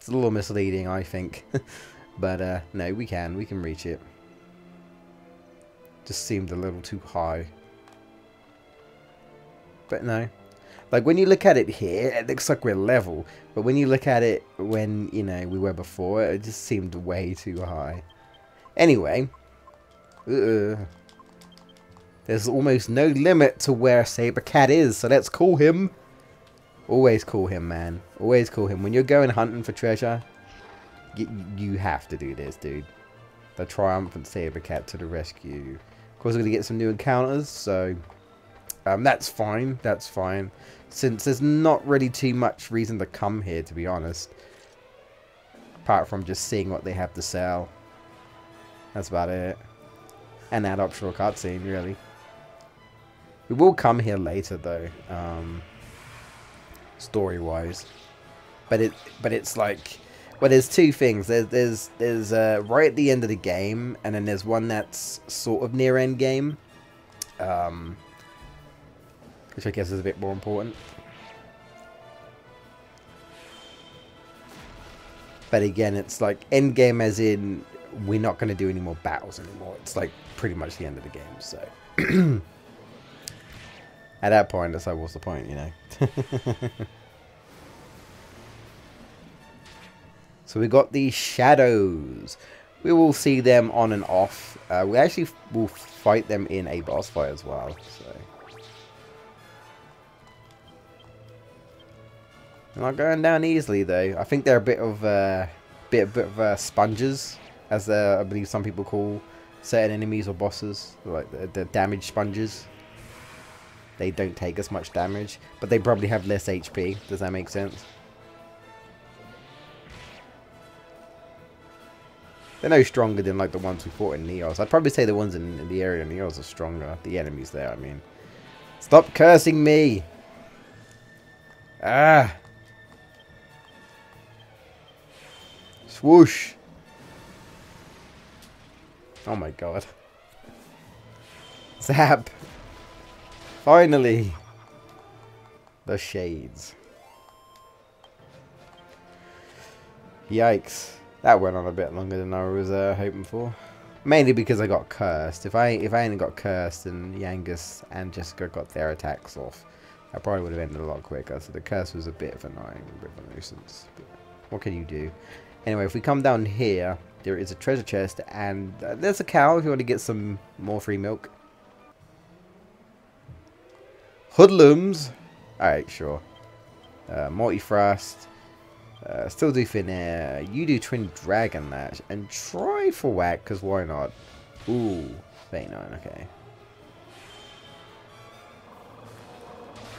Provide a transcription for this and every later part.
It's a little misleading, I think. But no, we can reach it. Just seemed a little too high. But no. Like, when you look at it here, it looks like we're level. But when you look at it when, you know, we were before, it just seemed way too high. Anyway. There's almost no limit to where Saber Cat is, so let's call him. Always call him, man. Always call him. When you're going hunting for treasure, you have to do this, dude. The triumphant Saber Cat to the rescue. Of course, we're going to get some new encounters, so that's fine. That's fine. Since there's not really too much reason to come here, to be honest. Apart from just seeing what they have to sell. That's about it. And that optional cutscene, really. We will come here later, though. Story-wise. But it's like... Well, there's two things. There's right at the end of the game, and then there's one that's sort of near end game. Which I guess is a bit more important. But again, it's like end game as in we're not going to do any more battles anymore. It's like pretty much the end of the game. So at that point, it's like, what's the point, you know? So we got the shadows. We will see them on and off. We actually will fight them in a boss fight as well. So they're not going down easily though. I think they're a bit of sponges, as I believe some people call certain enemies or bosses, like the damage sponges. They don't take as much damage, but they probably have less HP. Does that make sense? They're no stronger than like the ones we fought in Neos. I'd probably say the ones in the area of Neos are stronger. The enemies there, I mean. Stop cursing me! Ah! Swoosh! Oh my god. Zap! Finally! The shades. Yikes. That went on a bit longer than I was hoping for. Mainly because I got cursed. If I hadn't got cursed and Yangus and Jessica got their attacks off, I probably would have ended a lot quicker. So the curse was a bit of annoying, a bit of a nuisance. But what can you do? Anyway, if we come down here, there is a treasure chest and there's a cow if you want to get some more free milk. Hoodlums. Alright, sure. Multi-thrust. Still do thin air. You do twin dragon lash. And try for whack, because why not? Ooh. VIII, okay.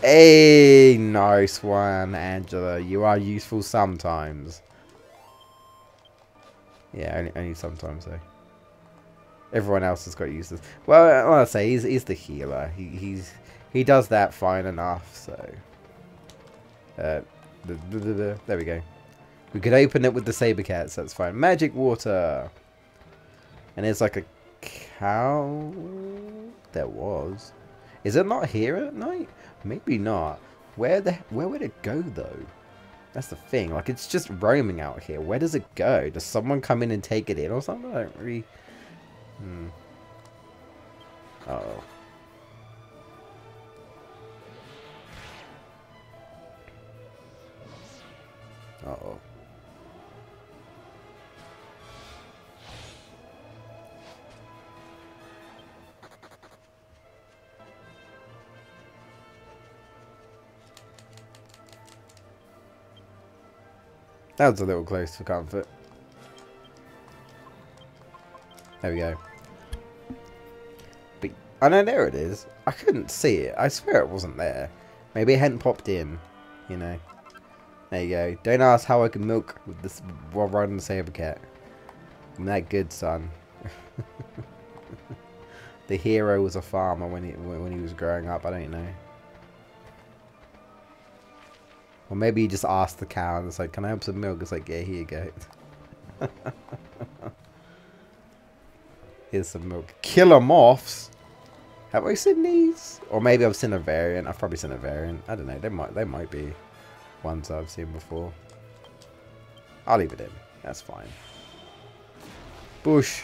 Hey, nice one, Angelo. You are useful sometimes. Yeah, only sometimes though. Everyone else has got uses. Well, I'll say he's the healer. He does that fine enough. So, there we go. We could open it with the saber cats. So that's fine. Magic water. And there's like a cow. There was. Is it not here at night? Maybe not. Where would it go though? That's the thing. Like, it's just roaming out here. Where does it go? Does someone come in and take it in or something? I don't really... Uh-oh. Uh-oh. That was a little close for comfort. There we go. But, oh no, there it is. I couldn't see it. I swear it wasn't there. Maybe it hadn't popped in, you know. There you go. Don't ask how I can milk with this while riding the saber cat. I'm that good, son. The hero was a farmer when he was growing up. I don't know. Or maybe he just asked the cow and it's like, can I have some milk? It's like, yeah, here you go. Here's some milk. Killer moths? Have I seen these? Or maybe I've seen a variant. I've probably seen a variant. I don't know. They might be ones I've seen before. I'll leave it in. That's fine. Bush.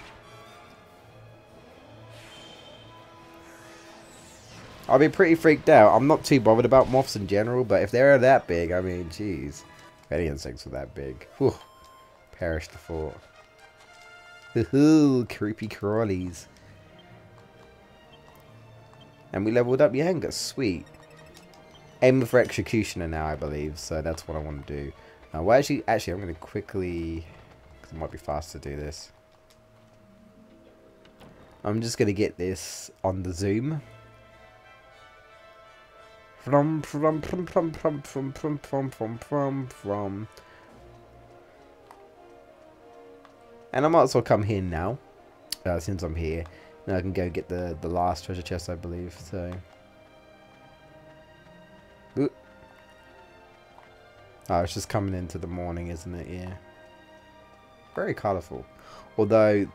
I'll be pretty freaked out. I'm not too bothered about moths in general, but if they're that big, I mean, jeez. If any insects are that big. Whew. Perish the thought. Hoo-hoo, creepy crawlies. And we leveled up Yanga. Sweet. Aim for Executioner now, I believe. So that's what I want to do. Well, actually, I'm going to quickly... Because it might be fast to do this. I'm just going to get this on the zoom. And I might as well come here now. Since I'm here. Now I can go get the last treasure chest, I believe. So... Ooh. Oh, it's just coming into the morning, isn't it? Yeah. Very colourful. Although...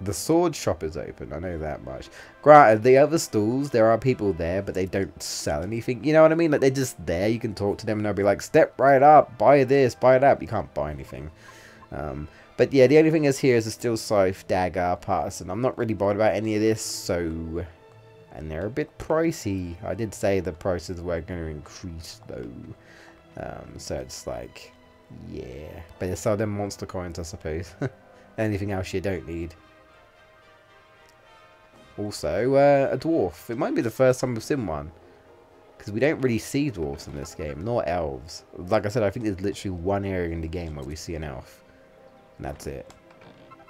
The sword shop is open, I know that much. Granted, the other stalls, there are people there, but they don't sell anything. You know what I mean? Like, they're just there. You can talk to them and they'll be like, step right up, buy this, buy that. You can't buy anything. But yeah, the only thing is here is a steel scythe, dagger, pass, and I'm not really bothered about any of this, so... And they're a bit pricey. I did say the prices were going to increase, though. So it's like, yeah. But they sell them monster coins, I suppose. Anything else you don't need. Also, a dwarf. It might be the first time we've seen one. Because we don't really see dwarves in this game, nor elves. Like I said, I think there's literally one area in the game where we see an elf. And that's it.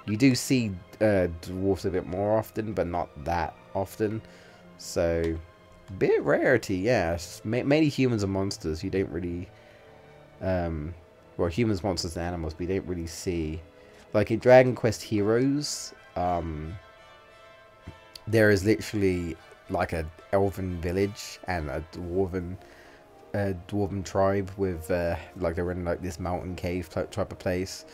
You do see dwarves a bit more often, but not that often. So, bit rarity, yeah. Mainly humans and monsters. You don't really... well, humans, monsters, and animals, but you don't really see... Like in Dragon Quest Heroes... there is literally like a elven village and a dwarven tribe with like they're in like this mountain cave type of place.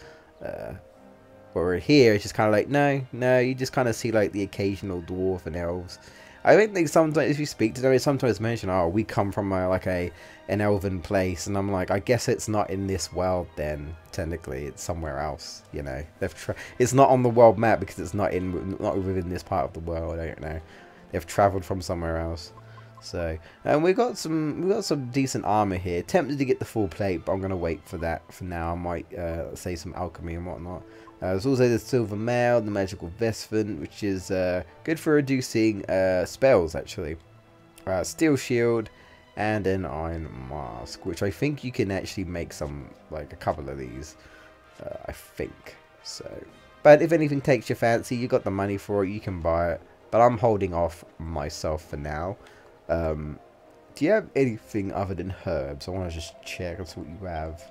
Where here it's just kind of like no, you just kind of see like the occasional dwarf and elves. I don't think sometimes if you speak to them, they sometimes mention, oh, we come from an elven place, and I'm like, I guess it's not in this world then. Technically, it's somewhere else. You know, it's not on the world map because it's not within this part of the world. I don't know. They've travelled from somewhere else. So, and we got some decent armor here. Tempted to get the full plate, but I'm gonna wait for that for now. I might say some alchemy and whatnot. There's also the silver mail, the magical vestment, which is good for reducing spells actually. Steel shield and an iron mask, which I think you can actually make a couple of these. I think so. But if anything takes your fancy, you got the money for it, you can buy it. But I'm holding off myself for now. Do you have anything other than herbs? I want to just check and see what you have.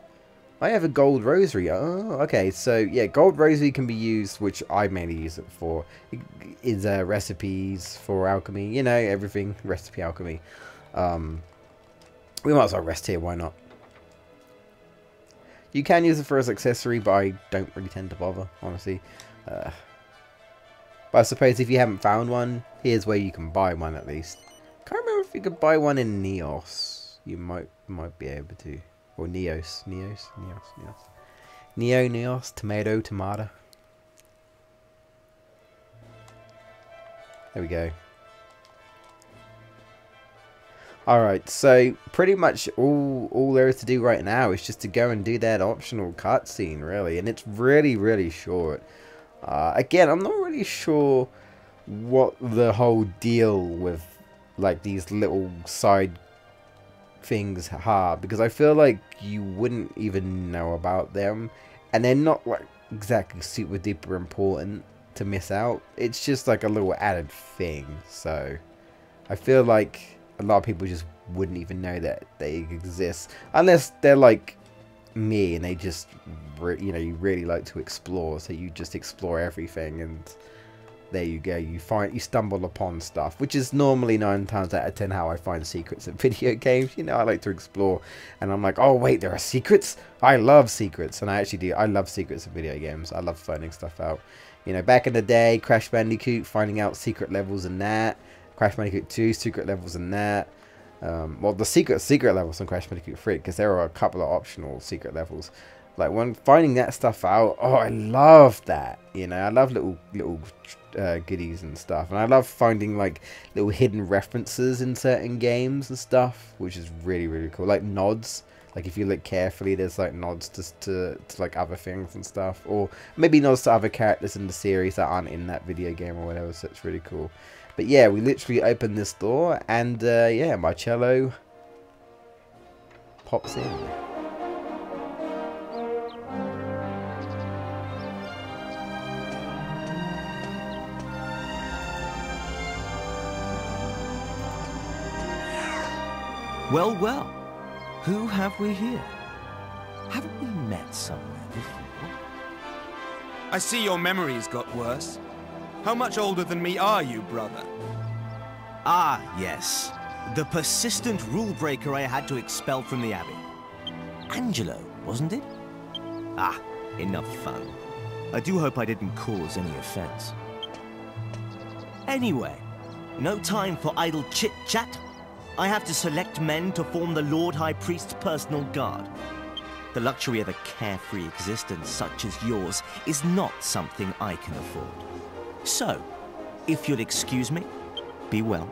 I have a gold rosary. Oh, okay. So, yeah, gold rosary can be used, which I mainly use it for. It is recipes for alchemy. You know, everything. Recipe alchemy. We might as well rest here. Why not? You can use it for as accessory, but I don't really tend to bother, honestly. But I suppose if you haven't found one, here's where you can buy one at least. Can't remember if you could buy one in Neos. You might be able to. Or Neos. Neos. Tomato. There we go. Alright, so pretty much all there is to do right now is just to go and do that optional cutscene, really. And it's really, really short. Again, I'm not really sure what the whole deal with like these little side things are, because I feel like you wouldn't even know about them, and they're not like exactly super duper important to miss out. It's just like a little added thing, so I feel like a lot of people just wouldn't even know that they exist unless they're like me and they just you really like to explore, so you just explore everything and there you go, you stumble upon stuff, which is normally 9 times out of 10 how I find secrets in video games. You know, I like to explore and I'm like, oh wait, there are secrets? I love secrets, and I actually do. I love secrets in video games. I love finding stuff out. You know, back in the day, Crash Bandicoot, finding out secret levels in that. Crash Bandicoot 2, secret levels in that. Well, the secret levels on Crash Bandicoot 3, because there are a couple of optional secret levels. Like when finding that stuff out, oh, I love that. You know, I love little goodies and stuff, and I love finding like little hidden references in certain games and stuff, which is really, really cool. Like nods. Like if you look carefully, there's like nods to like other things and stuff, or maybe nods to other characters in the series that aren't in that video game or whatever. So it's really cool. But yeah, we literally opened this door, and yeah, Marcello pops in. Well, well, who have we here? Haven't we met somewhere before? I see your memory's got worse. How much older than me are you, brother? Ah, yes. The persistent rule breaker I had to expel from the Abbey. Angelo, wasn't it? Ah, enough fun. I do hope I didn't cause any offense. Anyway, no time for idle chit-chat. I have to select men to form the Lord High Priest's personal guard. The luxury of a carefree existence such as yours is not something I can afford. So, if you'll excuse me, be well,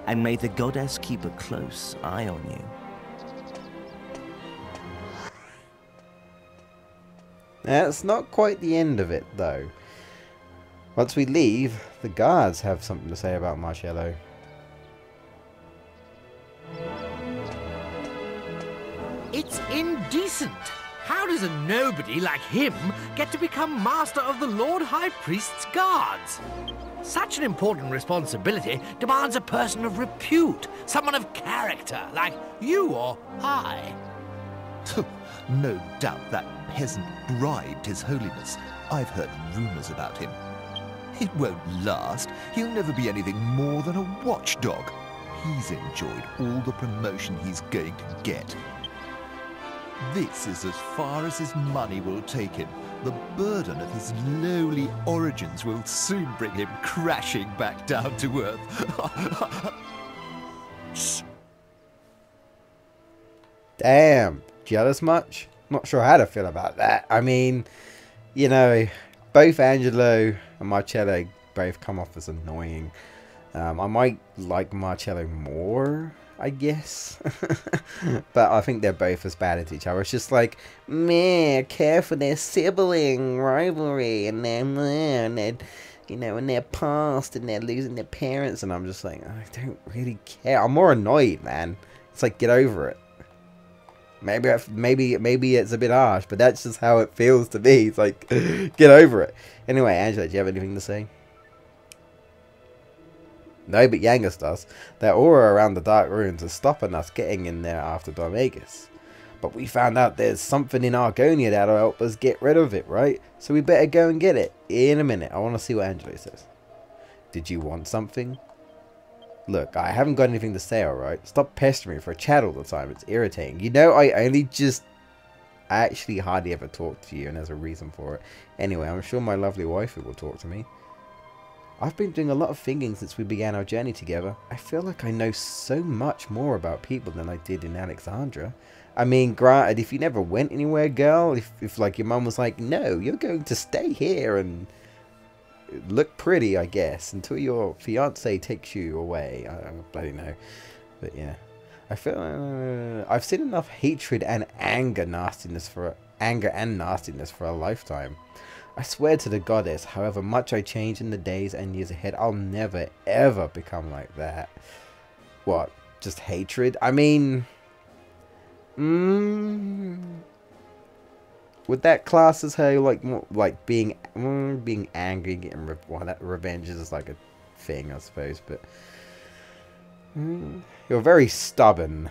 and may the goddess keep a close eye on you. That's not quite the end of it, though. Once we leave, the guards have something to say about Marcello. It's indecent. How does a nobody like him get to become master of the Lord High Priest's guards? Such an important responsibility demands a person of repute, someone of character, like you or I. No doubt that peasant bribed His Holiness. I've heard rumors about him. It won't last. He'll never be anything more than a watchdog. He's enjoyed all the promotion he's going to get. This is as far as his money will take him. The burden of his lowly origins will soon bring him crashing back down to earth. Damn, jealous much? Not sure how to feel about that. I mean, you know, both Angelo and Marcello both come off as annoying. I might like Marcello more, I guess. But I think they're both as bad as each other. It's just like, meh, care for their sibling rivalry and their, you know, and their past and they're losing their parents. And I'm just like, I don't really care. I'm more annoyed, man. It's like, get over it. Maybe it's a bit harsh, but that's just how it feels to me. It's like, get over it. Anyway, Angela, do you have anything to say? No, but Yangus does. Their aura around the dark ruins is stopping us getting in there after Dormagus. But we found out there's something in Argonia that'll help us get rid of it, right? So we better go and get it. In a minute. I want to see what Angelo says. Did you want something? Look, I haven't got anything to say, alright? Stop pestering me for a chat all the time. It's irritating. You know, I actually hardly ever talk to you, and there's a reason for it. Anyway, I'm sure my lovely wife will talk to me. I've been doing a lot of thinking since we began our journey together. I feel like I know so much more about people than I did in Alexandria. I mean, granted, if you never went anywhere, girl, if like your mum was like, no, you're going to stay here and look pretty, I guess, until your fiance takes you away. I don't bloody know. But yeah, I feel I've seen enough hatred and anger and nastiness for a lifetime. I swear to the goddess, however much I change in the days and years ahead, I'll never, ever become like that. What? Just hatred? I mean... would that class as her, like, more, like being angry, getting revenge is like a thing, I suppose, but... you're a very stubborn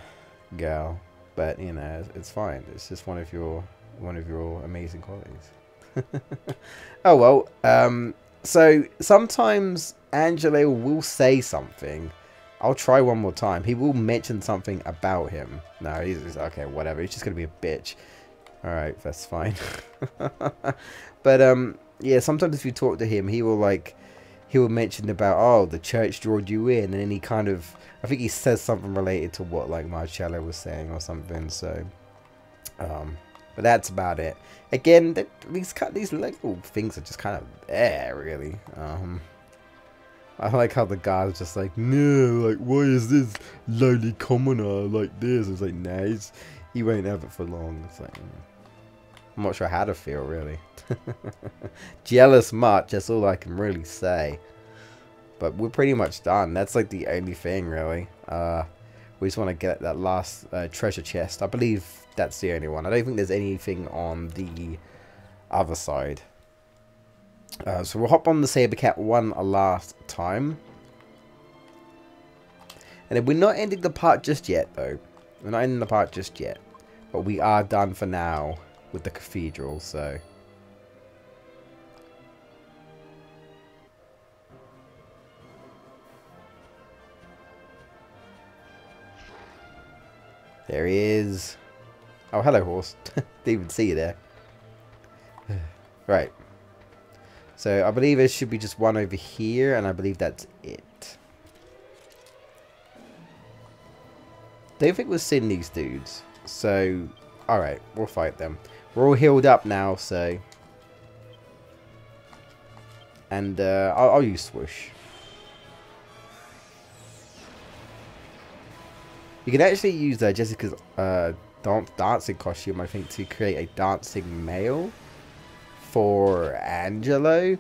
girl, but, you know, it's fine. It's just one of your amazing qualities. Oh well, so sometimes Angelo will say something. I'll try one more time. He will mention something about him. No, he's okay, whatever. He's just gonna be a bitch. Alright, that's fine. But yeah, sometimes if you talk to him, he'll he'll mention about, oh, the church drawed you in, and then he kind of, I think he says something related to what like Marcello was saying or something. So, but that's about it. Again, these little things are just kind of there, really. I like how the guy's just like, no, like, why is this lowly commoner like this? It's like, nah, he won't have it for long. It's like, I'm not sure how to feel, really. Jealous much, that's all I can really say. But we're pretty much done. That's like the only thing, really. We just want to get that last treasure chest. I believe that's the only one. I don't think there's anything on the other side. So we'll hop on the Saber Cat one last time. And then we're not ending the part just yet, though. We're not ending the part just yet. But we are done for now with the cathedral, so... There he is. Oh, hello, horse. Didn't even see you there. Right. So, I believe there should be just one over here, and I believe that's it. Don't think we've seen these dudes. So, alright, we'll fight them. We're all healed up now, so... And, I'll use Swoosh. You can actually use Jessica's dancing costume, I think, to create a dancing male for Angelo,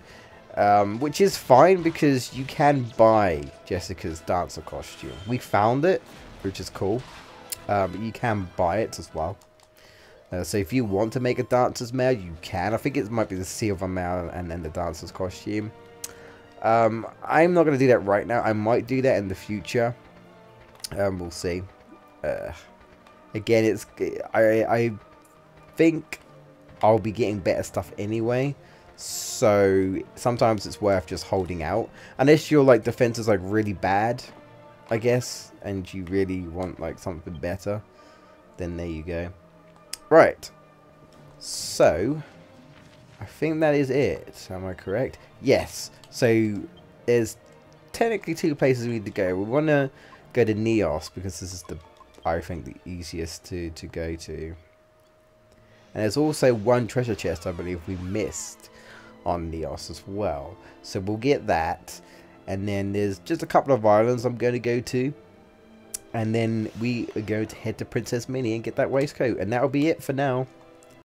which is fine because you can buy Jessica's dancer costume. We found it, which is cool, but you can buy it as well. So if you want to make a dancer's male, you can. I think it might be the silver male and then the dancer's costume. I'm not going to do that right now. I might do that in the future. We'll see. Again, I think I'll be getting better stuff anyway, so sometimes it's worth just holding out unless your like defense is like really bad, I guess, and you really want like something better. Then there you go. Right, so I think that is it. Am I correct? Yes. So there's technically 2 places we need to go. We want to go to Neos because this is I think the easiest to go to. And there's also one treasure chest I believe we missed on Neos as well. So we'll get that. And then there's just a couple of islands I'm going to go to. And then we are going to head to Princess Minnie and get that waistcoat. And that'll be it for now.